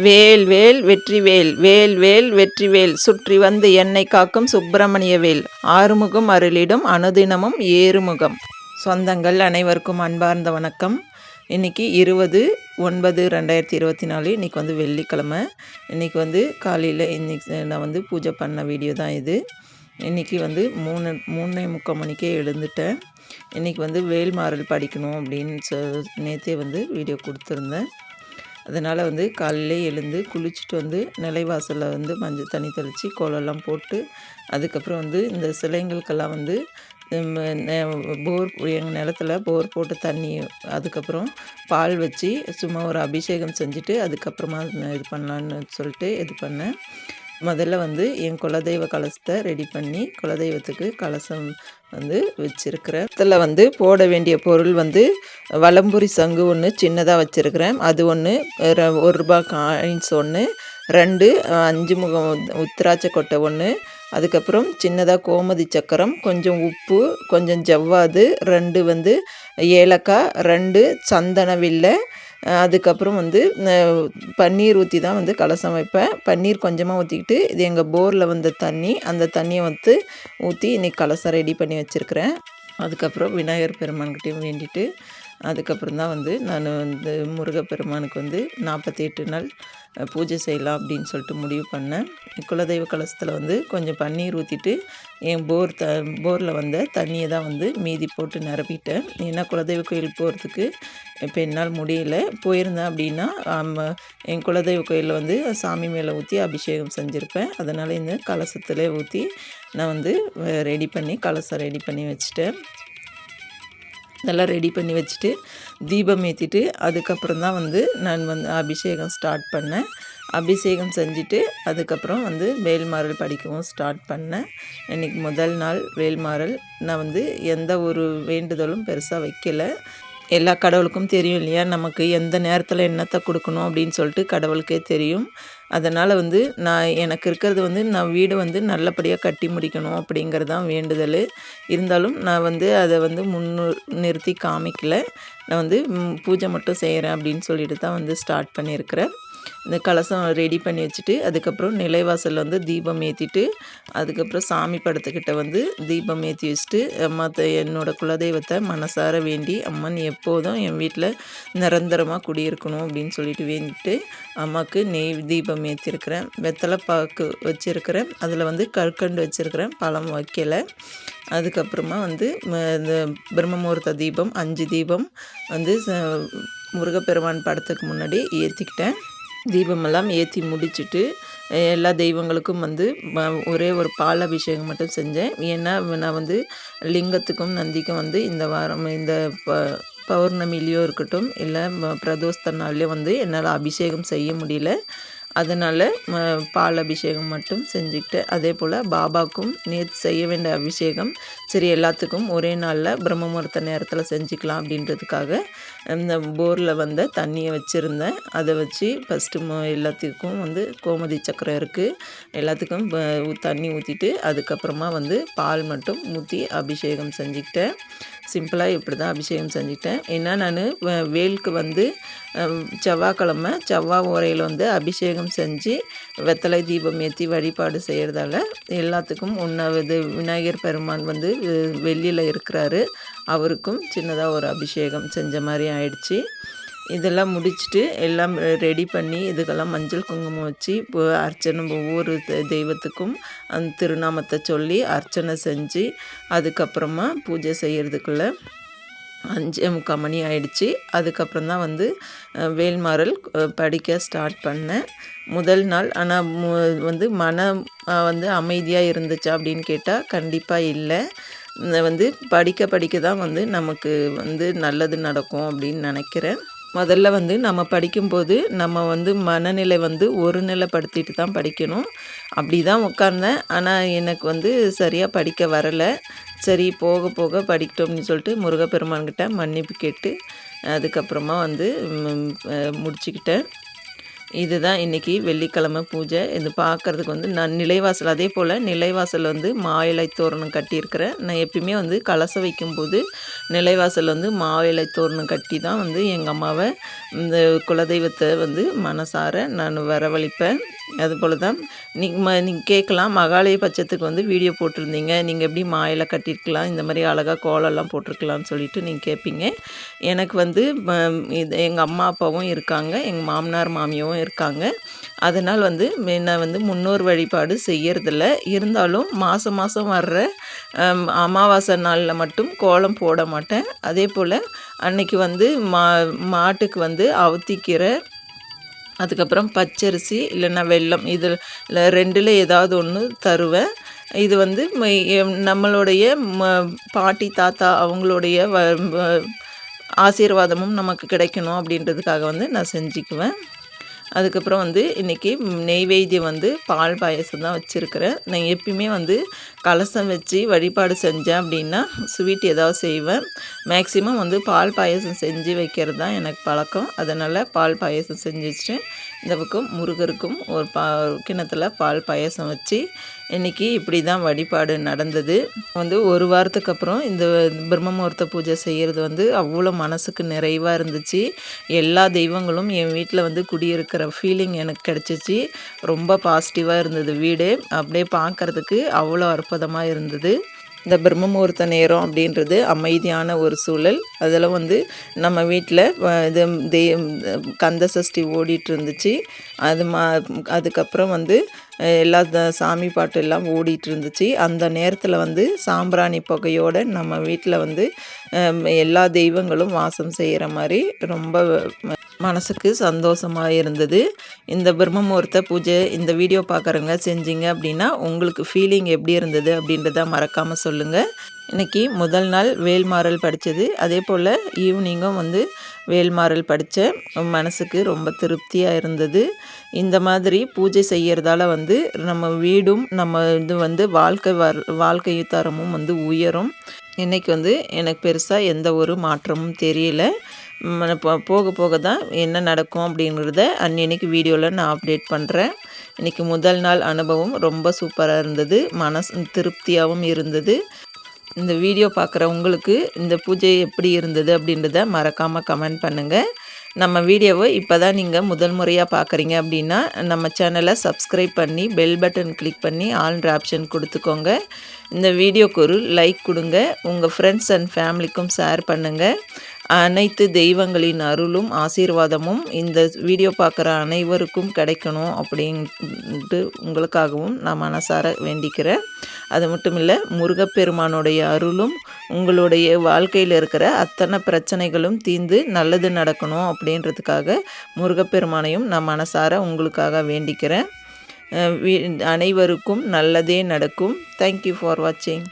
வேல் வேல் வெற்றிவேல் வேல் வேல் வெற்றிவேல் சுற்றி வந்து என்னை காக்கும் சுப்பிரமணிய வேல் ஆறுமுகம் அருளிடும் அனுதினமும் ஏறுமுகம். சொந்தங்கள் அனைவருக்கும் அன்பார்ந்த வணக்கம். இன்றைக்கி 20/9/2024. இன்றைக்கி வந்து வெள்ளிக்கிழமை. இன்றைக்கி வந்து காலையில் நான் வந்து பூஜை பண்ண வீடியோ தான் இது. இன்றைக்கி வந்து 3:45 மணிக்கே எழுந்துட்டேன். இன்றைக்கி வந்து வேல்மாறல் படிக்கணும் அப்படின்னு நேற்றே வந்து வீடியோ கொடுத்துருந்தேன். அதனால் வந்து காலையிலே எழுந்து குளிச்சுட்டு வந்து நிலைவாசலில் வந்து மஞ்சள் தண்ணி தெளித்து கோலம்லாம் போட்டு அதுக்கப்புறம் வந்து இந்த சிலைங்களுக்கெல்லாம் வந்து போர் எங்கள் நிலத்துல போர் போட்டு தண்ணி அதுக்கப்புறம் பால் வச்சு சும்மா ஒரு அபிஷேகம் செஞ்சுட்டு அதுக்கப்புறமா இது பண்ணலான்னு சொல்லிட்டு இது பண்ணேன். முதல்ல வந்து என் குலதெய்வ கலசத்தை ரெடி பண்ணி குலதெய்வத்துக்கு கலசம் வந்து வச்சுருக்கிறேன். இதில் வந்து போட வேண்டிய பொருள் வந்து வலம்புரி சங்கு ஒன்று சின்னதாக வச்சுருக்கிறேன். அது ஒன்று, ₹1 காயின்ஸ் ஒன்று, 2 5 முகம் உத்திராட்ச கொட்டை ஒன்று, அதுக்கப்புறம் சின்னதாக கோமதி சக்கரம், கொஞ்சம் உப்பு, கொஞ்சம் ஜவ்வாது, 2 வந்து ஏலக்காய், 2 சந்தன வில்லை, அதுக்கப்புறம் வந்து பன்னீர் ஊற்றி தான் வந்து கலசம் வைப்பேன். பன்னீர் கொஞ்சமாக ஊற்றிக்கிட்டு இது எங்கள் போரில் வந்த தண்ணி, அந்த தண்ணியை வந்து ஊற்றி இன்றைக்கி கலசம் ரெடி பண்ணி வச்சுருக்கிறேன். அதுக்கப்புறம் விநாயகர் பெருமான்கிட்டையும் வேண்டிட்டு அதுக்கப்புறம் தான் வந்து நான் வந்து முருகப்பெருமானுக்கு வந்து 48 நாள் பூஜை செய்யலாம் அப்படின்னு சொல்லிட்டு முடிவு பண்ணேன். குலதெய்வ கலசத்தில் வந்து கொஞ்சம் பன்னீர் ஊற்றிட்டு என் போரில் வந்த தண்ணியை தான் வந்து மீதி போட்டு நிரப்பிட்டேன். ஏன்னா குலதெய்வ கோயில் போகிறதுக்கு இப்போ என்னால் முடியல. போயிருந்தேன் அப்படின்னா என் குலதெய்வ கோயிலில் வந்து சாமி மேலே ஊற்றி அபிஷேகம் செஞ்சுருப்பேன். அதனால் இந்த கலசத்தில் ஊற்றி நான் வந்து கலசம் ரெடி பண்ணி வச்சுட்டேன். இதெல்லாம் ரெடி பண்ணி வச்சுட்டு தீபம் ஏற்றிட்டு அதுக்கப்புறம் தான் வந்து நான் வந்து அபிஷேகம் ஸ்டார்ட் பண்ணேன். அபிஷேகம் செஞ்சுட்டு அதுக்கப்புறம் வந்து வேல்மாறல் படிக்கவும் ஸ்டார்ட் பண்ணேன். இன்றைக்கி முதல் நாள் வேல்மாறல். நான் வந்து எந்த ஒரு வேண்டுதலும் பெருசாக வைக்கலை. எல்லா கடவுளுக்கும் தெரியும் இல்லையா, நமக்கு எந்த நேரத்தில் என்னத்தை கொடுக்கணும் அப்படின்னு சொல்லிட்டு கடவுளுக்கே தெரியும். அதனால் வந்து எனக்கு இருக்கிறது வந்து நான் வீடு வந்து நல்லபடியாக கட்டி முடிக்கணும் அப்படிங்கிறது தான் வேண்டுதல். இருந்தாலும் நான் வந்து அதை வந்து நிறுத்தி காமிக்கலை. நான் வந்து பூஜை மட்டும் செய்கிறேன் அப்படின்னு சொல்லிட்டு தான் வந்து ஸ்டார்ட் பண்ணியிருக்கிறேன். இந்த கலசம் ரெடி பண்ணி வச்சுட்டு அதுக்கப்புறம் நிலைவாசலில் வந்து தீபம் ஏற்றிட்டு அதுக்கப்புறம் சாமி படத்துக்கிட்ட வந்து தீபம் ஏற்றி வச்சுட்டு என்னோடய குலதெய்வத்தை மனசார வேண்டி, அம்மன் எப்போதும் என் வீட்டில் நிரந்தரமாக குடியிருக்கணும் அப்படின்னு சொல்லிட்டு வேண்டிட்டு அம்மாவுக்கு நெய் தீபம் ஏற்றிருக்கிறேன். வெத்தலை பாக்கு வச்சுருக்கிறேன். அதில் வந்து கற்கண்டு வச்சுருக்கிறேன், பழம் வைக்கலை. அதுக்கப்புறமா வந்து இந்த பிரம்மமுகூர்த்த தீபம் 5 தீபம் வந்து முருகப்பெருமான் படத்துக்கு முன்னாடி ஏற்றிக்கிட்டேன். தீபமெல்லாம் ஏற்றி முடிச்சுட்டு எல்லா தெய்வங்களுக்கும் வந்து ஒரே ஒரு பால் அபிஷேகம் மட்டும் செஞ்சேன். ஏன்னா நான் வந்து லிங்கத்துக்கும் நந்திக்கும் வந்து இந்த வாரம் இந்த பௌர்ணமிலேயோ இருக்கட்டும் இல்லை பிரதோஷ நாள்லேயோ வந்து என்னால் அபிஷேகம் செய்ய முடியல. அதனால் பால் அபிஷேகம் மட்டும் செஞ்சுக்கிட்டு அதே போல் பாபாவுக்கும் நேற்று செய்ய வேண்டிய அபிஷேகம் சரி எல்லாத்துக்கும் ஒரே நாளில் பிரம்மமுகூர்த்த நேரத்தில் செஞ்சுக்கலாம் அப்படின்றதுக்காக இந்த போரில் வந்த தண்ணியை வச்சுருந்தேன். அதை வச்சு ஃபஸ்ட்டு எல்லாத்துக்கும் வந்து கோமதி சக்கரம் இருக்குது, எல்லாத்துக்கும் தண்ணி ஊற்றிட்டு அதுக்கப்புறமா வந்து பால் மட்டும் ஊற்றி அபிஷேகம் செஞ்சுக்கிட்டேன். சிம்பிளாக இப்படி தான் அபிஷேகம் செஞ்சுக்கிட்டேன். ஏன்னா நான் வேலுக்கு வந்து செவ்வாய்க்கிழமை செவ்வாய் ஓரையில் வந்து அபிஷேகம் செஞ்சு வெத்தலை தீபம் ஏற்றி வழிபாடு செய்கிறதால எல்லாத்துக்கும் உண்ணாவது விநாயகர் பெருமான் வந்து வெள்ளியில் இருக்கிறாரு, அவருக்கும் சின்னதாக ஒரு அபிஷேகம் செஞ்ச மாதிரி ஆயிடுச்சு. இதெல்லாம் முடிச்சுட்டு எல்லாம் ரெடி பண்ணி இதுக்கெல்லாம் மஞ்சள் குங்குமம் வச்சு இப்போ அர்ச்சனை ஒவ்வொரு தெய்வத்துக்கும் அந்த திருநாமத்தை சொல்லி அர்ச்சனை செஞ்சு அதுக்கப்புறமா பூஜை செய்கிறதுக்குள்ளே 5:45 மணி ஆயிடுச்சு. அதுக்கப்புறம் தான் வந்து வேல்மாறல் படிக்க ஸ்டார்ட் பண்ணேன். முதல் நாள் ஆனால் வந்து மனம் வந்து அமைதியாக இருந்துச்சா அப்படின்னு கேட்டால் கண்டிப்பாக இல்லை. வந்து படிக்க தான் வந்து நமக்கு வந்து நல்லது நடக்கும் அப்படின்னு நினைக்கிறேன். முதல்ல வந்து நம்ம படிக்கும்போது நம்ம வந்து மனநிலை வந்து ஒரு நிலைப்படுத்திட்டு தான் படிக்கணும். அப்படி தான் உட்கார்ந்தேன். ஆனால் எனக்கு வந்து சரியாக படிக்க வரலை. சரி போக போக படிக்கட்டும்னு சொல்லிட்டு முருகப்பெருமான்கிட்ட மன்னிப்பு கேட்டு அதுக்கப்புறமா வந்து முடிச்சுக்கிட்டேன். இதுதான் இன்றைக்கி வெள்ளிக்கிழமை பூஜை. இது பார்க்குறதுக்கு வந்து நான் நிலைவாசல் அதே போல் நிலைவாசல் வந்து இலை தோரணம் கட்டியிருக்கிறேன். நான் எப்பயுமே வந்து கலசம் வைக்கும்போது நிலைவாசல் வந்து இலை தோரணம் கட்டி தான் வந்து எங்கள் அம்மாவை இந்த குலதெய்வத்தை வந்து மனசார நான் வரவழைப்பேன். அதுபோல் தான் நீங்கள் கேட்கலாம், மகாலய பட்சத்துக்கு வந்து வீடியோ போட்டிருந்தீங்க, நீங்கள் எப்படி இலை கட்டியிருக்கலாம், இந்த மாதிரி அழகாக கோலம்லாம் போட்டிருக்கலாம்னு சொல்லிட்டு நீங்கள் கேட்பீங்க. எனக்கு வந்து இது எங்கள் அம்மா அப்பாவும் இருக்காங்க, எங்கள் மாமனார் மாமியாவும் இருக்காங்க. அதனால் வந்து நான் வந்து முன்னோர் வழிபாடு செய்யறதில்ல. இருந்தாலும் மாதம் மாதம் வர்ற அமாவாசை நாளில் மட்டும் கோலம் போட மாட்டேன். அதே போல் அன்னைக்கு வந்து மாட்டுக்கு வந்து அவத்திக்கீரை, அதுக்கப்புறம் பச்சரிசி இல்லைன்னா வெல்லம், இதில் 2ல் ஏதாவது ஒன்று தருவேன். இது வந்து நம்மளுடைய பாட்டி தாத்தா அவங்களுடைய ஆசீர்வாதமும் நமக்கு கிடைக்கணும் அப்படின்றதுக்காக வந்து நான் செஞ்சுக்குவேன். அதுக்கப்புறம் வந்து இன்றைக்கி நெய்வேத்தியம் வந்து பால் பாயசம் தான் வச்சுருக்கிறேன். நான் எப்பயுமே வந்து கலசம் வச்சு வழிபாடு செஞ்சேன் அப்படின்னா ஸ்வீட் ஏதாவது செய்வேன். மேக்ஸிமம் வந்து பால் பாயசம் செஞ்சு வைக்கிறது தான் எனக்கு பழக்கம். அதனால் பால் பாயசம் செஞ்சு வச்சுட்டு இந்த பக்கம் முருகருக்கும் ஒரு கிணத்துல பால் பாயசம் வச்சு இன்றைக்கி இப்படி தான் வழிபாடு நடந்தது. வந்து ஒரு வாரத்துக்கு அப்புறம் இந்த பிரம்ம முகூர்த்த பூஜை செய்கிறது வந்து அவ்வளோ மனசுக்கு நிறைவாக இருந்துச்சு. எல்லா தெய்வங்களும் என் வீட்டில் வந்து குடியிருக்கிற ஃபீலிங் எனக்கு கிடச்சிச்சு. ரொம்ப பாசிட்டிவாக இருந்தது வீடு. அப்படியே பார்க்குறதுக்கு அவ்வளோ அற்புதமாக இருந்தது. இந்த பிரம்ம முகூர்த்த நேரம் அப்படின்றது அமைதியான ஒரு சூழல். அதில் வந்து நம்ம வீட்டில் இது கந்த சஷ்டி ஓடிட்டு இருந்துச்சு. அதுக்கப்புறம் வந்து எல்லா சாமி பாட்டு எல்லாம் ஓடிட்டு இருந்துச்சு. அந்த நேரத்தில் வந்து சாம்பிராணி புகையோடு நம்ம வீட்டில் வந்து எல்லா தெய்வங்களும் வாசம் செய்கிற மாதிரி ரொம்ப மனசுக்கு சந்தோஷமாக இருந்தது. இந்த பிரம்ம முகூர்த்த பூஜை இந்த வீடியோ பார்க்குறவங்க செஞ்சீங்க அப்படின்னா உங்களுக்கு ஃபீலிங் எப்படி இருந்தது அப்படின்றத மறக்காமல் சொல்லுங்கள். இன்றைக்கி முதல் நாள் வேல்மாறல் படித்தது, அதே போல் ஈவினிங்கும் வந்து வேல்மாறல் படித்தேன். மனசுக்கு ரொம்ப திருப்தியாக இருந்தது. இந்த மாதிரி பூஜை செய்கிறதால வந்து நம்ம வீடும் நம்ம இது வந்து வாழ்க்கை தரமும் வந்து உயரும். இன்றைக்கி வந்து எனக்கு பெருசாக எந்த ஒரு மாற்றமும் தெரியல. போக போக தான் என்ன நடக்கும் அப்படிங்கிறத அன்னைக்கு வீடியோவில் நான் அப்டேட் பண்ணுறேன். இன்றைக்கி முதல் நாள் அனுபவம் ரொம்ப சூப்பராக இருந்தது. மனசு திருப்தியாகவும் இருந்தது. இந்த வீடியோ பார்க்குற உங்களுக்கு இந்த பூஜை எப்படி இருந்தது அப்படின்றத மறக்காமல் கமெண்ட் பண்ணுங்கள். நம்ம வீடியோவை இப்போ தான் நீங்கள் முதல் முறையாக பார்க்குறீங்க அப்படின்னா நம்ம சேனலை சப்ஸ்கிரைப் பண்ணி பெல் பட்டன் கிளிக் பண்ணி ஆல்ன்ற ஆப்ஷன் கொடுத்துக்கோங்க. இந்த வீடியோக்கு ஒரு லைக் கொடுங்க. உங்கள் ஃப்ரெண்ட்ஸ் அண்ட் ஃபேமிலிக்கும் ஷேர் பண்ணுங்கள். அனைத்து தெய்வங்களின் அருளும் ஆசீர்வாதமும் இந்த வீடியோ பார்க்குற அனைவருக்கும் கிடைக்கணும் அப்படின்ட்டு உங்களுக்காகவும் நான் மனசார வேண்டிக்கிறேன். அது மட்டும் இல்லை, முருகப்பெருமானுடைய அருளும் உங்களுடைய வாழ்க்கையில் இருக்கிற அத்தனை பிரச்சனைகளும் தீர்ந்து நல்லது நடக்கணும் அப்படின்றதுக்காக முருகப்பெருமானையும் நான் மனசார உங்களுக்காக வேண்டிக்கிறேன். அனைவருக்கும் நல்லதே நடக்கும். தேங்க்யூ ஃபார் வாட்சிங்.